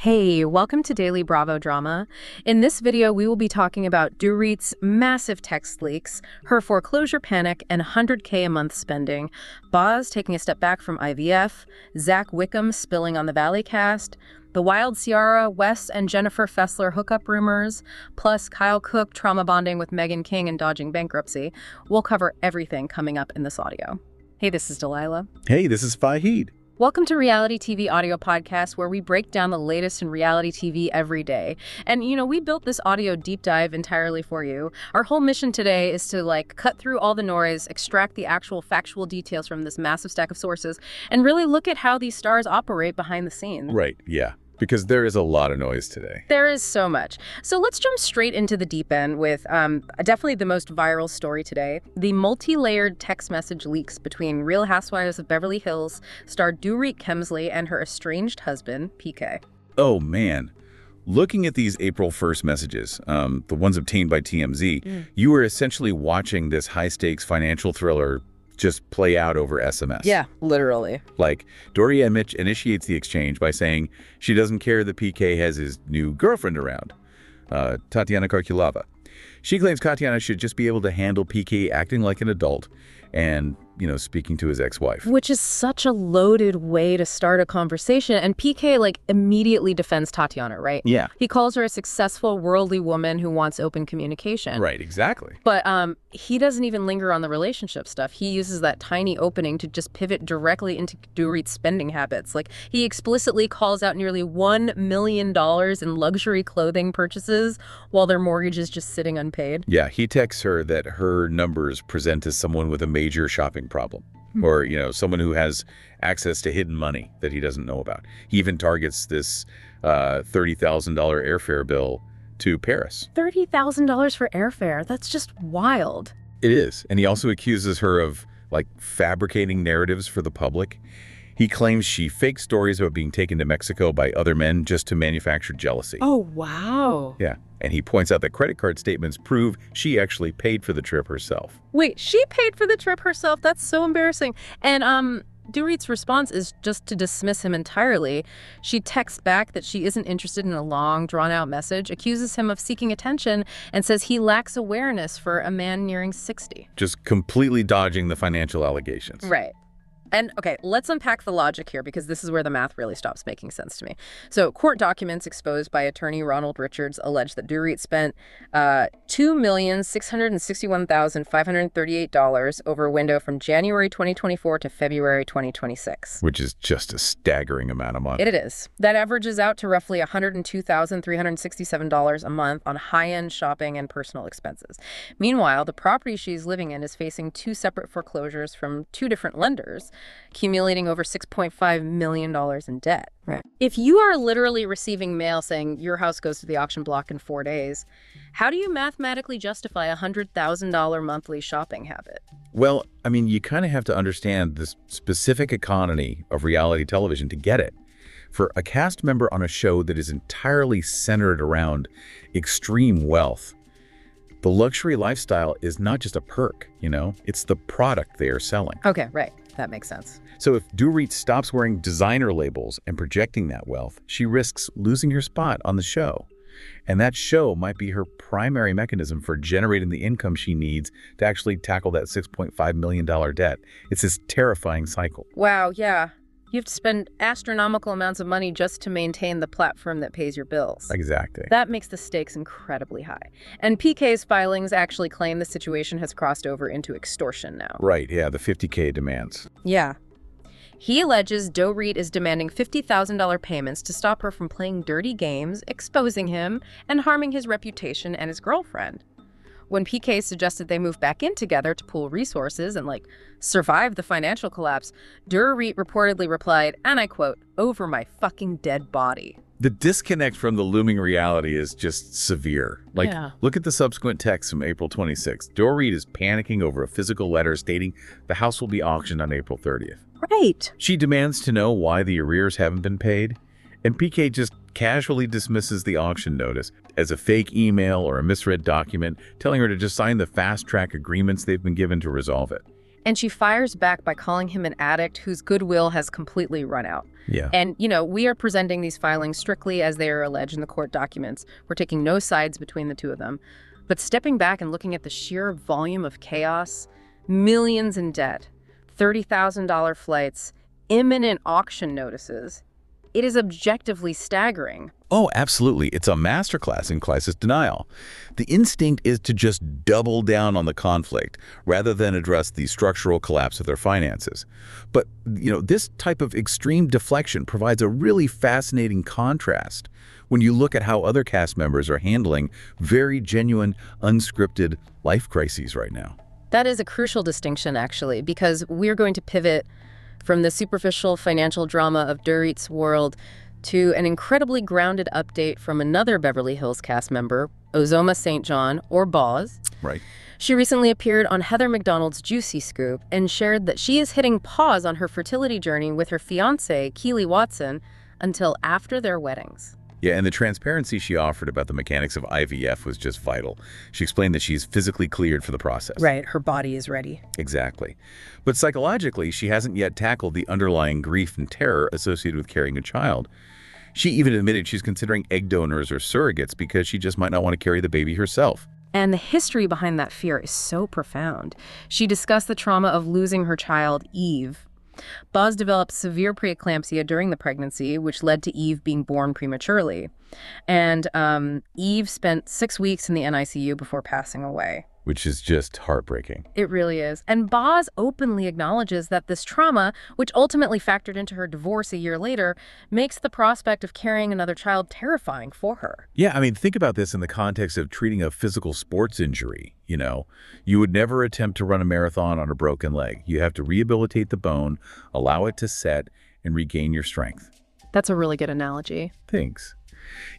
Hey, welcome to Daily Bravo Drama. In this video, we will be talking about DORIT's massive text leaks, her foreclosure panic, and 100K a month spending, Boz taking a step back from IVF, Zach Wickham spilling on the Valley cast, the wild Ciara, Wes, and Jennifer Fessler hookup rumors, plus Kyle Cook trauma bonding with Meghan King and dodging bankruptcy. We'll cover everything coming up in this audio. Hey, this is Delilah. Hey, this is Fahid. Welcome to Reality TV Audio Podcast, where we break down the latest in reality TV every day. And, we built this audio deep dive entirely for you. Our whole mission today is to, cut through all the noise, extract the actual factual details from this massive stack of sources, and really look at how these stars operate behind the scenes. Right, yeah. Because there is a lot of noise today. There is so much. So let's jump straight into the deep end with definitely the most viral story today. The multi-layered text message leaks between Real Housewives of Beverly Hills star DORIT Kemsley and her estranged husband, PK. Oh, man. Looking at these April 1st messages, the ones obtained by TMZ, you were essentially watching this high-stakes financial thriller just play out over SMS. Yeah, literally. Doria initiates the exchange by saying she doesn't care that PK has his new girlfriend around, Tatiana Karkulova. She claims Tatiana should just be able to handle PK acting like an adult and, speaking to his ex-wife. Which is such a loaded way to start a conversation. And PK, immediately defends Tatiana, right? Yeah. He calls her a successful, worldly woman who wants open communication. Right, exactly. But he doesn't even linger on the relationship stuff. He uses that tiny opening to just pivot directly into DORIT's spending habits. He explicitly calls out nearly $1 million in luxury clothing purchases while their mortgage is just sitting unpaid. Yeah, he texts her that her numbers present as someone with a major shopping problem, or, someone who has access to hidden money that he doesn't know about. He even targets this $30,000 airfare bill to Paris. $30,000 for airfare. That's just wild. It is. And he also accuses her of, fabricating narratives for the public. He claims she faked stories about being taken to Mexico by other men just to manufacture jealousy. Oh, wow. Yeah. And he points out that credit card statements prove she actually paid for the trip herself. Wait, she paid for the trip herself? That's so embarrassing. And DORIT's response is just to dismiss him entirely. She texts back that she isn't interested in a long, drawn-out message, accuses him of seeking attention, and says he lacks awareness for a man nearing 60. Just completely dodging the financial allegations. Right. And, okay, let's unpack the logic here, because this is where the math really stops making sense to me. So, court documents exposed by attorney Ronald Richards allege that DORIT spent $2,661,538 over a window from January 2024 to February 2026. Which is just a staggering amount of money. It is. That averages out to roughly $102,367 a month on high-end shopping and personal expenses. Meanwhile, the property she's living in is facing two separate foreclosures from two different lenders, accumulating over $6.5 million in debt. Right. If you are literally receiving mail saying your house goes to the auction block in 4 days, how do you mathematically justify a $100,000 monthly shopping habit? Well, you kind of have to understand the specific economy of reality television to get it. For a cast member on a show that is entirely centered around extreme wealth, the luxury lifestyle is not just a perk, it's the product they are selling. Okay, right. That makes sense. So if DORIT stops wearing designer labels and projecting that wealth, she risks losing her spot on the show. And that show might be her primary mechanism for generating the income she needs to actually tackle that $6.5 million debt. It's this terrifying cycle. Wow, yeah. You have to spend astronomical amounts of money just to maintain the platform that pays your bills. Exactly. That makes the stakes incredibly high. And PK's filings actually claim the situation has crossed over into extortion now. Right, yeah, the $50K demands. Yeah. He alleges DORIT is demanding $50,000 payments to stop her from playing dirty games, exposing him, and harming his reputation and his girlfriend. When PK suggested they move back in together to pool resources and, survive the financial collapse, DORIT reportedly replied, and I quote, "over my fucking dead body." The disconnect from the looming reality is just severe. Look at the subsequent text from April 26th. DORIT is panicking over a physical letter stating the house will be auctioned on April 30th. Right. She demands to know why the arrears haven't been paid, and PK just casually dismisses the auction notice as a fake email or a misread document, telling her to just sign the fast-track agreements they've been given to resolve it. And she fires back by calling him an addict whose goodwill has completely run out. Yeah. And, we are presenting these filings strictly as they are alleged in the court documents. We're taking no sides between the two of them. But stepping back and looking at the sheer volume of chaos, millions in debt, $30,000 flights, imminent auction notices, it is objectively staggering. Oh, absolutely. It's a masterclass in crisis denial. The instinct is to just double down on the conflict rather than address the structural collapse of their finances. But, this type of extreme deflection provides a really fascinating contrast when you look at how other cast members are handling very genuine, unscripted life crises right now. That is a crucial distinction, actually, because we're going to pivot from the superficial financial drama of DORIT's world to an incredibly grounded update from another Beverly Hills cast member, Uzoma St. John, or Boz. Right. She recently appeared on Heather McDonald's Juicy Scoop and shared that she is hitting pause on her fertility journey with her fiancé, Keely Watson, until after their weddings. Yeah, and the transparency she offered about the mechanics of IVF was just vital. She explained that she's physically cleared for the process. Right, her body is ready. Exactly. But psychologically, she hasn't yet tackled the underlying grief and terror associated with carrying a child. She even admitted she's considering egg donors or surrogates because she just might not want to carry the baby herself. And the history behind that fear is so profound. She discussed the trauma of losing her child, Eve. Boz developed severe preeclampsia during the pregnancy, which led to Eve being born prematurely. And Eve spent 6 weeks in the NICU before passing away. Which is just heartbreaking. It really is. And Boz openly acknowledges that this trauma, which ultimately factored into her divorce a year later, makes the prospect of carrying another child terrifying for her. Yeah, I mean, think about this in the context of treating a physical sports injury. You would never attempt to run a marathon on a broken leg. You have to rehabilitate the bone, allow it to set, and regain your strength. That's a really good analogy. Thanks.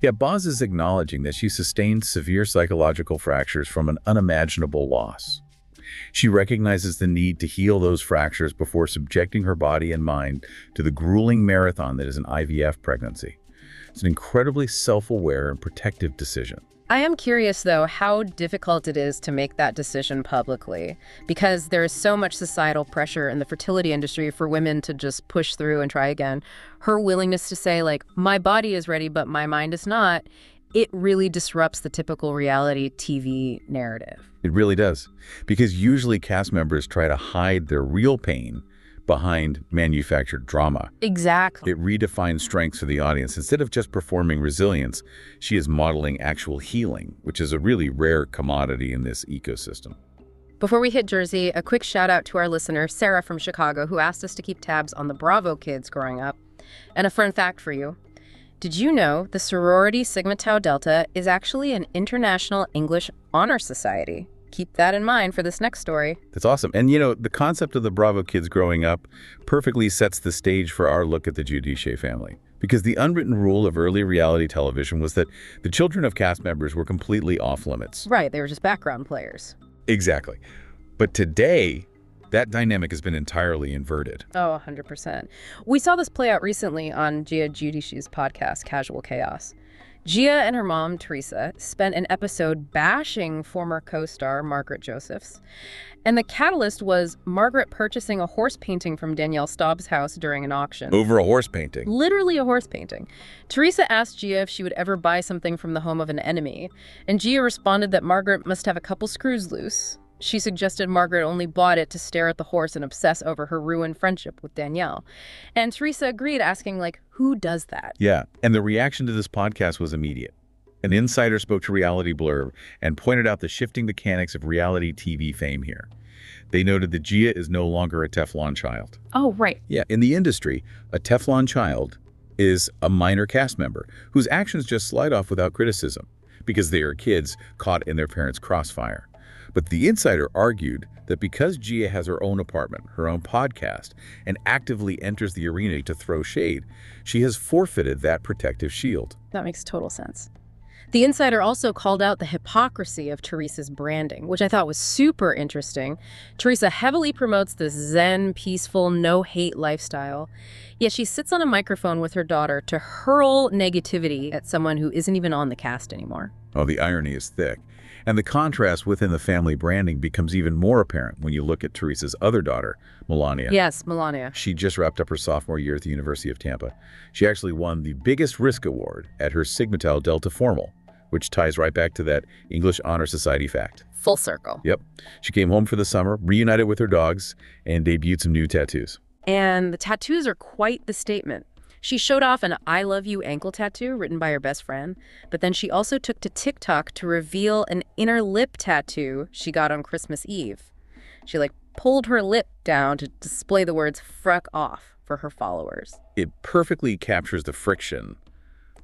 Yeah, Boz is acknowledging that she sustained severe psychological fractures from an unimaginable loss. She recognizes the need to heal those fractures before subjecting her body and mind to the grueling marathon that is an IVF pregnancy. It's an incredibly self-aware and protective decision. I am curious, though, how difficult it is to make that decision publicly, because there is so much societal pressure in the fertility industry for women to just push through and try again. Her willingness to say, my body is ready, but my mind is not, it really disrupts the typical reality TV narrative. It really does, because usually cast members try to hide their real pain behind manufactured drama. Exactly. It redefines strengths for the audience. Instead of just performing resilience, she is modeling actual healing, which is a really rare commodity in this ecosystem. Before we hit Jersey, a quick shout out to our listener, Sarah from Chicago, who asked us to keep tabs on the Bravo kids growing up. And a fun fact for you. Did you know the sorority Sigma Tau Delta is actually an international English honor society? Keep that in mind for this next story. That's awesome. And the concept of the Bravo kids growing up perfectly sets the stage for our look at the Giudice family. Because the unwritten rule of early reality television was that the children of cast members were completely off limits. Right, they were just background players. Exactly. But today, that dynamic has been entirely inverted. Oh, 100%. We saw this play out recently on Gia Giudice's podcast, Casual Chaos. Gia and her mom, Teresa, spent an episode bashing former co-star Margaret Josephs. And the catalyst was Margaret purchasing a horse painting from Danielle Staub's house during an auction. Over a horse painting? Literally a horse painting. Teresa asked Gia if she would ever buy something from the home of an enemy. And Gia responded that Margaret must have a couple screws loose. She suggested Margaret only bought it to stare at the horse and obsess over her ruined friendship with Danielle. And Teresa agreed, asking, who does that? Yeah, and the reaction to this podcast was immediate. An insider spoke to Reality Blurb and pointed out the shifting mechanics of reality TV fame here. They noted that Gia is no longer a Teflon child. Oh, right. Yeah, in the industry, a Teflon child is a minor cast member whose actions just slide off without criticism because they are kids caught in their parents' crossfire. But the insider argued that because Gia has her own apartment, her own podcast, and actively enters the arena to throw shade, she has forfeited that protective shield. That makes total sense. The insider also called out the hypocrisy of Teresa's branding, which I thought was super interesting. Teresa heavily promotes this zen, peaceful, no-hate lifestyle. Yeah, she sits on a microphone with her daughter to hurl negativity at someone who isn't even on the cast anymore. Oh, the irony is thick. And the contrast within the family branding becomes even more apparent when you look at Teresa's other daughter, Melania. Yes, Melania. She just wrapped up her sophomore year at the University of Tampa. She actually won the biggest risk award at her Sigma Tau Delta Formal, which ties right back to that English Honor Society fact. Full circle. Yep. She came home for the summer, reunited with her dogs, and debuted some new tattoos. And the tattoos are quite the statement. She showed off an I love you ankle tattoo written by her best friend, but then she also took to TikTok to reveal an inner lip tattoo she got on Christmas Eve. She pulled her lip down to display the words "fruck off" for her followers. It perfectly captures the friction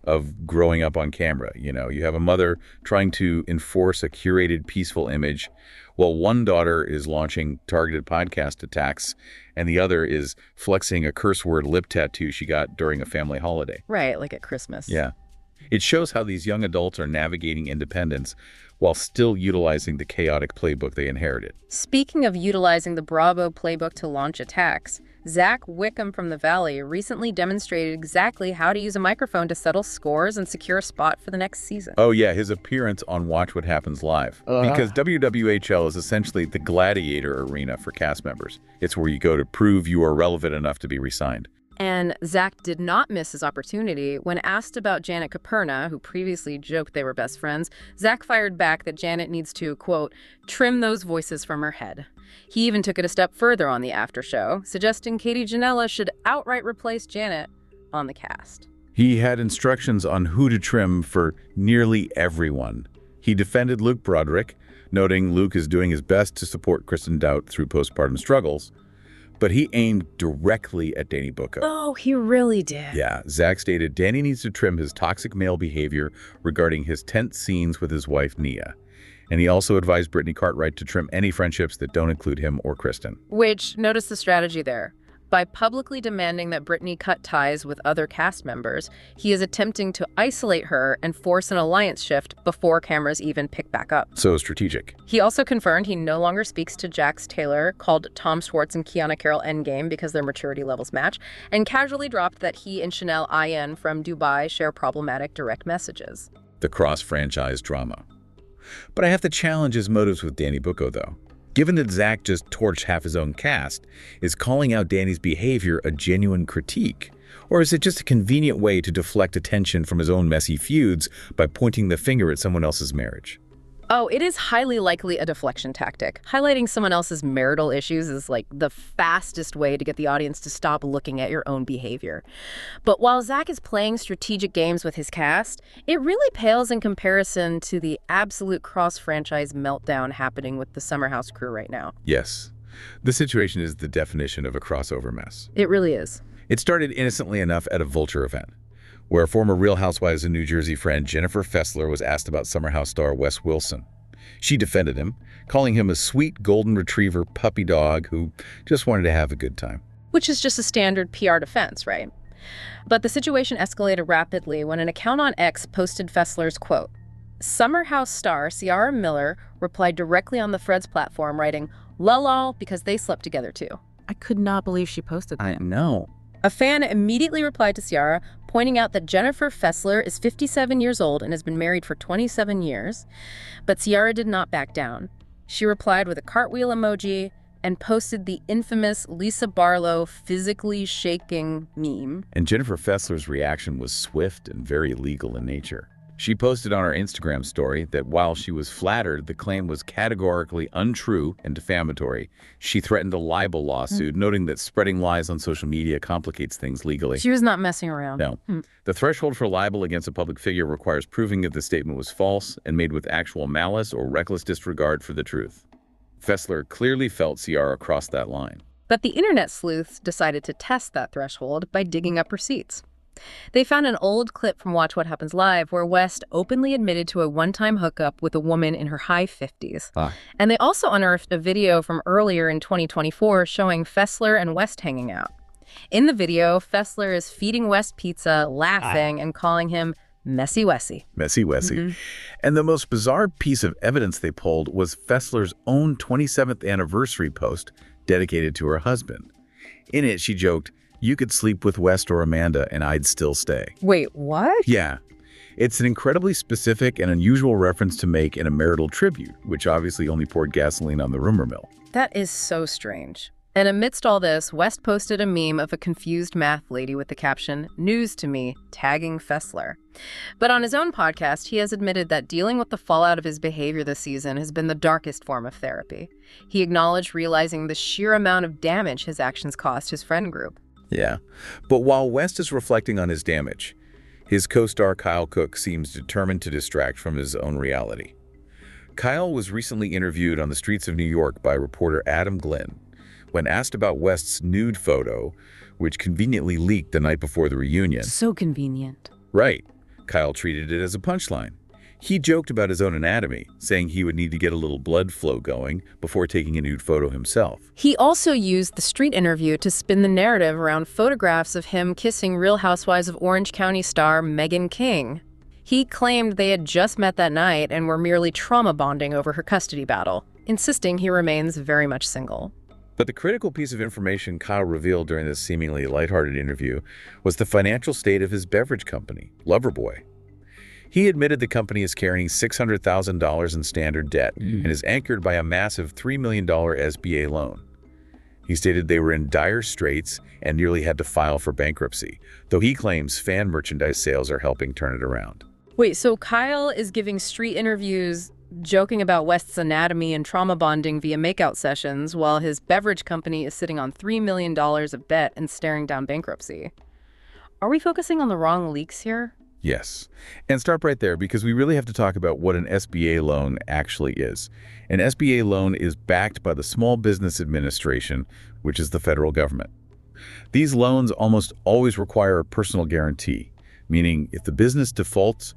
of growing up on camera. You have a mother trying to enforce a curated, peaceful image, while one daughter is launching targeted podcast attacks, and the other is flexing a curse word lip tattoo she got during a family holiday. Right, like at Christmas. Yeah. It shows how these young adults are navigating independence while still utilizing the chaotic playbook they inherited. Speaking of utilizing the Bravo playbook to launch attacks, Zach Wickham from the Valley recently demonstrated exactly how to use a microphone to settle scores and secure a spot for the next season. Oh yeah, his appearance on Watch What Happens Live. Because WWHL is essentially the gladiator arena for cast members. It's where you go to prove you are relevant enough to be re-signed. And Zach did not miss his opportunity. When asked about Janet Caperna, who previously joked they were best friends, Zach fired back that Janet needs to, quote, trim those voices from her head. He even took it a step further on the after show, suggesting Katie Janela should outright replace Janet on the cast. He had instructions on who to trim for nearly everyone. He defended Luke Broderick, noting Luke is doing his best to support Kristen Doubt through postpartum struggles. But he aimed directly at Danny Bucco. Oh, he really did. Yeah, Zach stated Danny needs to trim his toxic male behavior regarding his tense scenes with his wife, Nia. And he also advised Brittany Cartwright to trim any friendships that don't include him or Kristen. Which, notice the strategy there. By publicly demanding that Brittany cut ties with other cast members, he is attempting to isolate her and force an alliance shift before cameras even pick back up. So strategic. He also confirmed he no longer speaks to Jax Taylor, called Tom Schwartz and Kiana Carroll endgame because their maturity levels match, and casually dropped that he and Chanel Ayen from Dubai share problematic direct messages. The cross-franchise drama. But I have to challenge his motives with Danny Bucco, though. Given that Zach just torched half his own cast, is calling out Danny's behavior a genuine critique? Or is it just a convenient way to deflect attention from his own messy feuds by pointing the finger at someone else's marriage? Oh, it is highly likely a deflection tactic. Highlighting someone else's marital issues is the fastest way to get the audience to stop looking at your own behavior. But while Zach is playing strategic games with his cast, it really pales in comparison to the absolute cross-franchise meltdown happening with the Summer House crew right now. Yes. The situation is the definition of a crossover mess. It really is. It started innocently enough at a Vulture event, where former Real Housewives of New Jersey friend Jennifer Fessler was asked about Summer House star Wes Wilson. She defended him, calling him a sweet golden retriever puppy dog who just wanted to have a good time. Which is just a standard PR defense, right? But the situation escalated rapidly when an account on X posted Fessler's quote. Summer House star Ciara Miller replied directly on the Threads platform, writing, "Lol, because they slept together too." I could not believe she posted that. I know. A fan immediately replied to Ciara, pointing out that Jennifer Fessler is 57 years old and has been married for 27 years. But Ciara did not back down. She replied with a cartwheel emoji and posted the infamous Lisa Barlow physically shaking meme. And Jennifer Fessler's reaction was swift and very legal in nature. She posted on her Instagram story that while she was flattered the claim was categorically untrue and defamatory, she threatened a libel lawsuit, noting that spreading lies on social media complicates things legally. She was not messing around. No. The threshold for libel against a public figure requires proving that the statement was false and made with actual malice or reckless disregard for the truth. Fessler clearly felt Ciara crossed that line. But the internet sleuths decided to test that threshold by digging up receipts. They found an old clip from Watch What Happens Live where West openly admitted to a one-time hookup with a woman in her high 50s. And they also unearthed a video from earlier in 2024 showing Fessler and West hanging out. In the video, Fessler is feeding West pizza, laughing, and calling him Messy Wessie. Messy Wessie. And the most bizarre piece of evidence they pulled was Fessler's own 27th anniversary post dedicated to her husband. In it, she joked, You could sleep with West or Amanda and I'd still stay. Wait, what? Yeah. It's an incredibly specific and unusual reference to make in a marital tribute, which obviously only poured gasoline on the rumor mill. That is so strange. And amidst all this, West posted a meme of a confused math lady with the caption, "News to me," tagging Fessler. But on his own podcast, he has admitted that dealing with the fallout of his behavior this season has been the darkest form of therapy. He acknowledged realizing the sheer amount of damage his actions cost his friend group. Yeah. But while West is reflecting on his damage, his co-star Kyle Cook seems determined to distract from his own reality. Kyle was recently interviewed on the streets of New York by reporter Adam Glynn. When asked about West's nude photo, which conveniently leaked the night before the reunion. So convenient. Right. Kyle treated it as a punchline. He joked about his own anatomy, saying he would need to get a little blood flow going before taking a nude photo himself. He also used the street interview to spin the narrative around photographs of him kissing Real Housewives of Orange County star Meghan King. He claimed they had just met that night and were merely trauma bonding over her custody battle, insisting he remains very much single. But the critical piece of information Kyle revealed during this seemingly lighthearted interview was the financial state of his beverage company, Loverboy. He admitted the company is carrying $600,000 in standard debt and is anchored by a massive $3 million SBA loan. He stated they were in dire straits and nearly had to file for bankruptcy, though he claims fan merchandise sales are helping turn it around. Wait, so Kyle is giving street interviews joking about West's anatomy and trauma bonding via makeout sessions, while his beverage company is sitting on $3 million of debt and staring down bankruptcy. Are we focusing on the wrong leaks here? Yes. And start right there, because we really have to talk about what an SBA loan actually is. An SBA loan is backed by the Small Business Administration, which is the federal government. These loans almost always require a personal guarantee, meaning if the business defaults,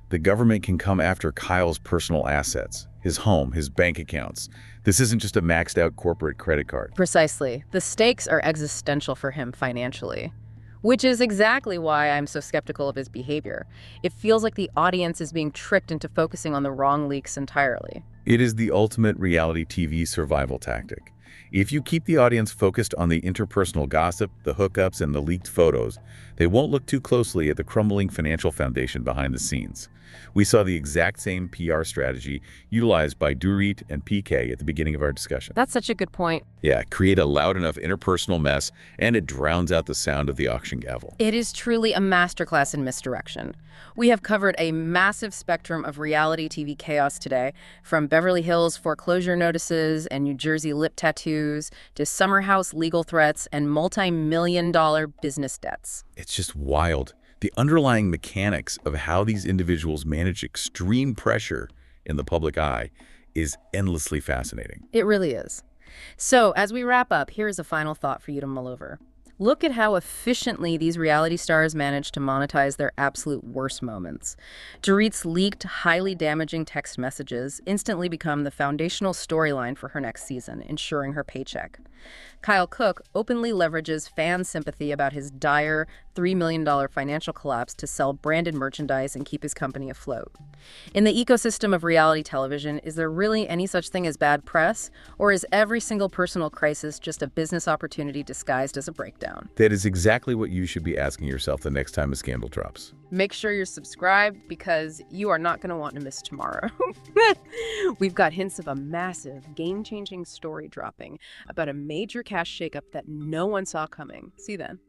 the government can come after Kyle's personal assets, his home, his bank accounts. This isn't just a maxed out corporate credit card. Precisely. The stakes are existential for him financially, which is exactly why I'm so skeptical of his behavior. It feels like the audience is being tricked into focusing on the wrong leaks entirely. It is the ultimate reality TV survival tactic. If you keep the audience focused on the interpersonal gossip, the hookups, and the leaked photos, they won't look too closely at the crumbling financial foundation behind the scenes. We saw the exact same PR strategy utilized by DORIT and PK at the beginning of our discussion. That's such a good point. Yeah, create a loud enough interpersonal mess, and it drowns out the sound of the auction gavel. It is truly a masterclass in misdirection. We have covered a massive spectrum of reality TV chaos today, from Beverly Hills foreclosure notices and New Jersey lip tattoos to summer house legal threats and multi-million-dollar business debts. It's just wild. The underlying mechanics of how these individuals manage extreme pressure in the public eye is endlessly fascinating. It really is. So, as we wrap up, here's a final thought for you to mull over. Look at how efficiently these reality stars manage to monetize their absolute worst moments. DORIT's leaked, highly damaging text messages instantly become the foundational storyline for her next season, ensuring her paycheck. Kyle Cook openly leverages fan sympathy about his dire $3 million financial collapse to sell branded merchandise and keep his company afloat. In the ecosystem of reality television, is there really any such thing as bad press? Or is every single personal crisis just a business opportunity disguised as a breakdown? That is exactly what you should be asking yourself the next time a scandal drops. Make sure you're subscribed because you are not going to want to miss tomorrow. We've got hints of a massive, game-changing story dropping about a major cash shakeup that no one saw coming. See you then.